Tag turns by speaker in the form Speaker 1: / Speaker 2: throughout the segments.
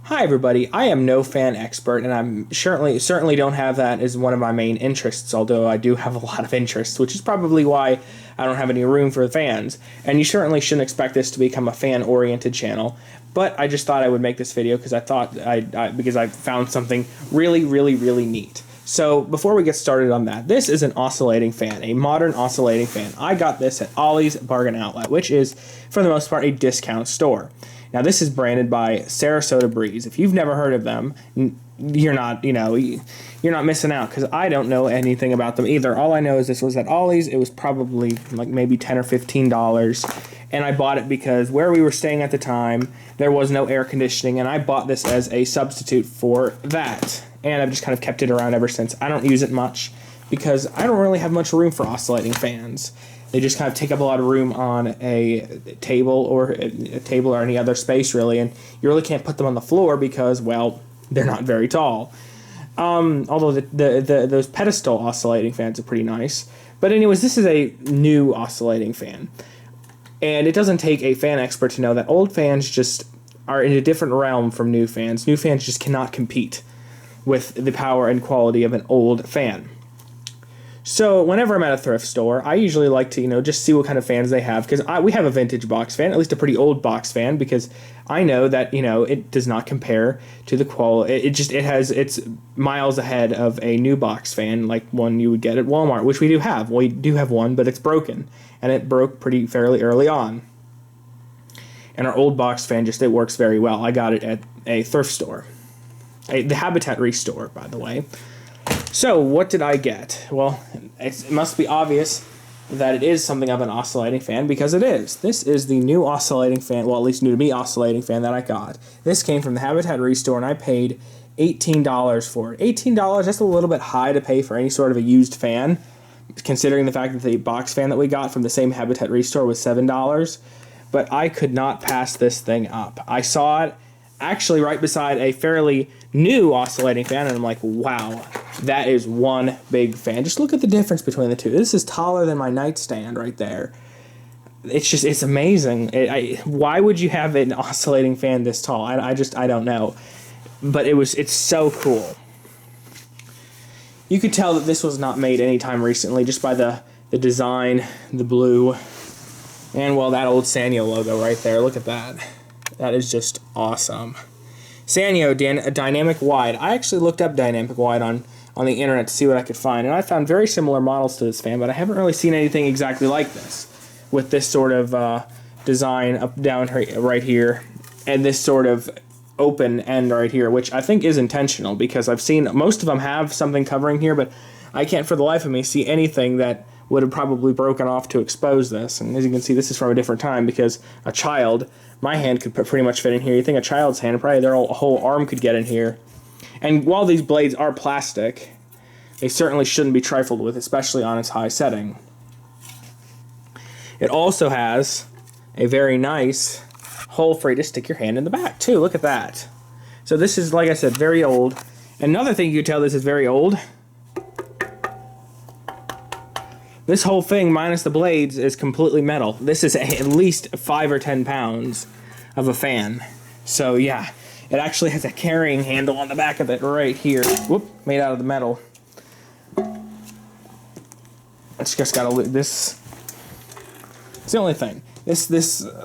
Speaker 1: Hi everybody, I am no fan expert and I'm certainly don't have that as one of my main interests, although I do have a lot of interests, which is probably why I don't have any room for fans. And you certainly shouldn't expect this to become a fan-oriented channel, but I just thought I would make this video because because I found something really neat. So before we get started on that, this is an oscillating fan, a modern oscillating fan. I got this at Ollie's Bargain Outlet, which is, for the most part, a discount store. Now, this is branded by Sarasota Breeze. If you've never heard of them, you're not missing out, because I don't know anything about them either. All I know is this was at Ollie's. It was probably like maybe $10 or $15, and I bought it because where we were staying at the time, there was no air conditioning, and I bought this as a substitute for that. And I've just kind of kept it around ever since. I don't use it much because I don't really have much room for oscillating fans. They just kind of take up a lot of room on a table or any other space, really, and you really can't put them on the floor because, well, they're not very tall. Although those pedestal oscillating fans are pretty nice. But anyways, this is a new oscillating fan. And it doesn't take a fan expert to know that old fans just are in a different realm from new fans. New fans just cannot compete with the power and quality of an old fan. So whenever I'm at a thrift store, I usually like to, just see what kind of fans they have, because we have a vintage box fan, at least a pretty old box fan, because I know that, it does not compare to the quality. It's miles ahead of a new box fan, like one you would get at Walmart, which we do have. We do have one, but it's broken, and it broke fairly early on. And our old box fan, it works very well. I got it at a thrift store. The Habitat Restore, by the way. So, what did I get? Well, it must be obvious that it is something of an oscillating fan, because it is. This is the new oscillating fan, well, at least new to me oscillating fan that I got. This came from the Habitat Restore, and I paid $18 for it. $18, that's a little bit high to pay for any sort of a used fan, considering the fact that the box fan that we got from the same Habitat Restore was $7. But I could not pass this thing up. I saw it actually right beside a fairly new oscillating fan, and I'm like, wow, that is one big fan. Just look at the difference between the two. This is taller than my nightstand right there. It's amazing. Why would you have an oscillating fan this tall? I don't know. But it's so cool. You could tell that this was not made anytime recently, just by the design, the blue, and, well, that old Sanyo logo right there. Look at that. That is just awesome. Sanyo Dynamic Wide. I actually looked up Dynamic Wide on the internet to see what I could find, and I found very similar models to this fan, but I haven't really seen anything exactly like this, with this sort of design up down right here, and this sort of open end right here, which I think is intentional, because I've seen most of them have something covering here, but I can't for the life of me see anything that would have probably broken off to expose this. And as you can see, this is from a different time, because a child, my hand could pretty much fit in here. You think a child's hand, probably their whole arm could get in here. And while these blades are plastic, they certainly shouldn't be trifled with, especially on its high setting. It also has a very nice hole for you to stick your hand in the back, too. Look at that. So this is, like I said, very old. Another thing you can tell this is very old, this whole thing, minus the blades, is completely metal. This is at least 5 or 10 pounds of a fan. So yeah, it actually has a carrying handle on the back of it right here. Whoop, made out of the metal. It's just got to this. It's the only thing. This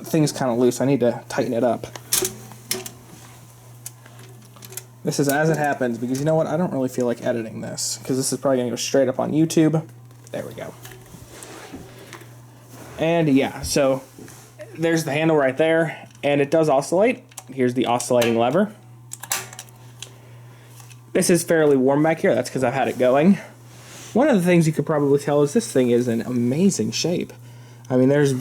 Speaker 1: thing is kind of loose. I need to tighten it up. This is as it happens, because you know what? I don't really feel like editing this, because this is probably going to go straight up on YouTube. There we go. And yeah, so there's the handle right there, and it does oscillate. Here's the oscillating lever. This is fairly warm back here. That's because I've had it going. One of the things you could probably tell is this thing is in amazing shape. I mean, there's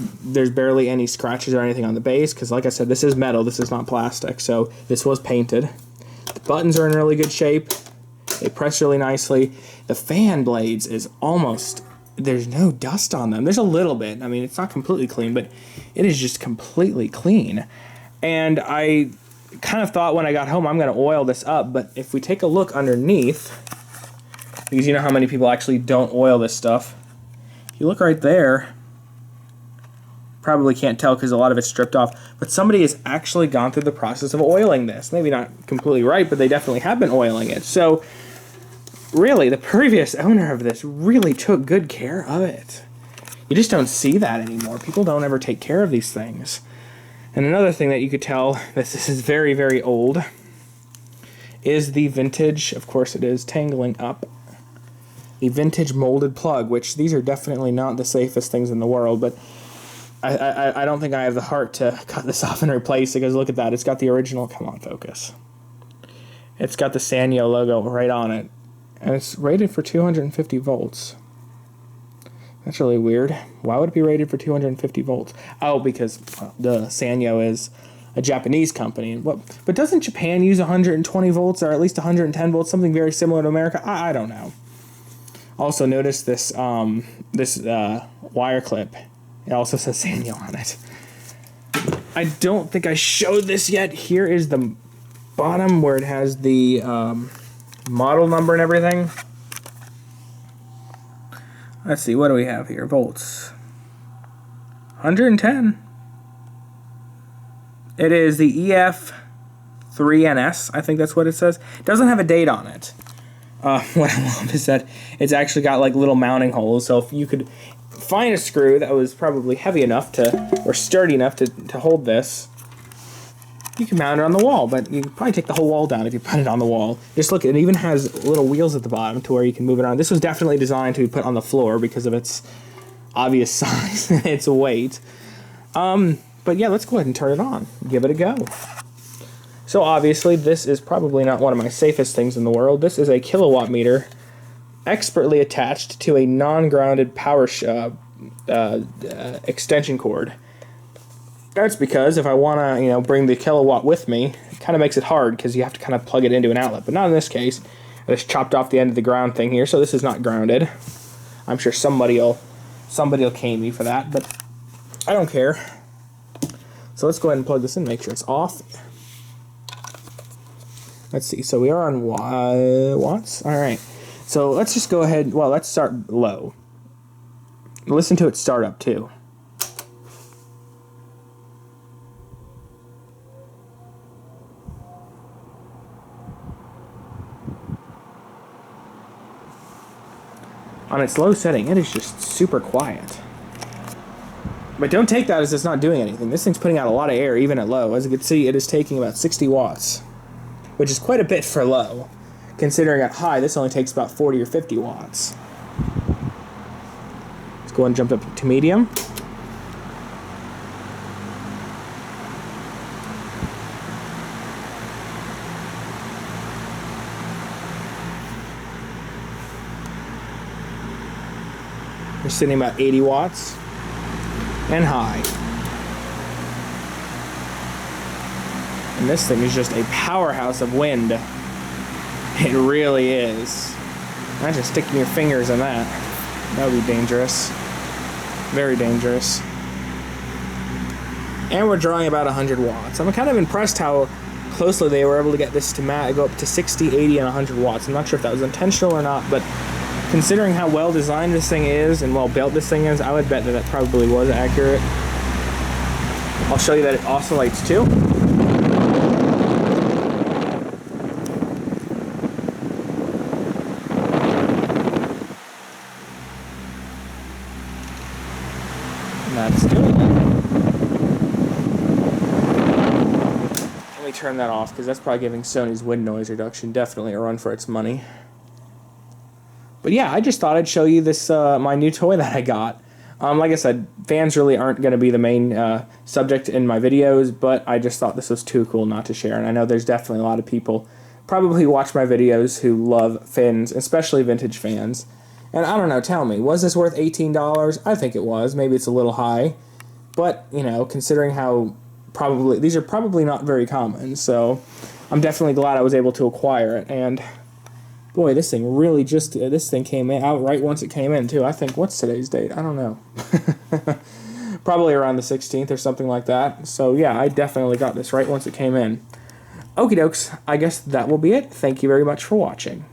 Speaker 1: barely any scratches or anything on the base, because like I said, this is metal. This is not plastic, so this was painted. The buttons are in really good shape. They press really nicely. The fan blades is almost, there's no dust on them. There's a little bit. I mean, it's not completely clean, but it is just completely clean. And I kind of thought when I got home I'm going to oil this up, but if we take a look underneath, because you know how many people actually don't oil this stuff, if you look right there, probably can't tell because a lot of it's stripped off, but somebody has actually gone through the process of oiling this. Maybe not completely right, but they definitely have been oiling it. So really, the previous owner of this really took good care of it. You just don't see that anymore. People don't ever take care of these things. And another thing that you could tell that this is very, very old is the vintage, of course it is tangling up, the vintage molded plug, which these are definitely not the safest things in the world, but I don't think I have the heart to cut this off and replace it, because look at that. It's got the original, come on, focus. It's got the Sanyo logo right on it, and it's rated for 250 volts. That's really weird. Why would it be rated for 250 volts? Oh, because the Sanyo is a Japanese company. But doesn't Japan use 120 volts, or at least 110 volts, something very similar to America? I don't know. Also, notice this wire clip. It also says Sanyo on it. I don't think I showed this yet. Here is the bottom where it has the model number and everything. Let's see, what do we have here? Volts. 110. It is the EF3NS, I think that's what it says. It doesn't have a date on it. What I love is that it's actually got like little mounting holes, so if you could find a screw that was probably heavy enough to, or sturdy enough to hold this, you can mount it on the wall, but you can probably take the whole wall down if you put it on the wall. Just look, it even has little wheels at the bottom to where you can move it around. This was definitely designed to be put on the floor because of its obvious size and its weight. But yeah, let's go ahead and turn it on. Give it a go. So obviously, this is probably not one of my safest things in the world. This is a kilowatt meter expertly attached to a non-grounded power extension cord. That's because if I want to, bring the kilowatt with me, it kind of makes it hard because you have to kind of plug it into an outlet. But not in this case. I just chopped off the end of the ground thing here, so this is not grounded. I'm sure somebody'll cane me for that, but I don't care. So let's go ahead and plug this in, make sure it's off. Let's see, so we are on watts. All right, so let's just go ahead, well, let's start low. Listen to it start up too. On its low setting, it is just super quiet. But don't take that as it's not doing anything. This thing's putting out a lot of air, even at low. As you can see, it is taking about 60 watts, which is quite a bit for low. Considering at high, this only takes about 40 or 50 watts. Let's go and jump up to medium. We're sitting about 80 watts. And high. And this thing is just a powerhouse of wind. It really is. Imagine sticking your fingers in that. That would be dangerous. Very dangerous. And we're drawing about 100 watts. I'm kind of impressed how closely they were able to get this to go up to 60, 80, and 100 watts. I'm not sure if that was intentional or not, but considering how well designed this thing is and well built this thing is, I would bet that that probably was accurate. I'll show you that it oscillates too. And that's doing it. Let me turn that off because that's probably giving Sony's wind noise reduction definitely a run for its money. But yeah, I just thought I'd show you this my new toy that I got. Like I said, fans really aren't going to be the main subject in my videos, but I just thought this was too cool not to share. And I know there's definitely a lot of people probably watch my videos who love fins, especially vintage fans. And I don't know, tell me, was this worth $18? I think it was. Maybe it's a little high. But, considering how these are probably not very common. So I'm definitely glad I was able to acquire it. And boy, this thing really this thing came out right once it came in, too. I think, what's today's date? I don't know. Probably around the 16th or something like that. So, yeah, I definitely got this right once it came in. Okie dokes, I guess that will be it. Thank you very much for watching.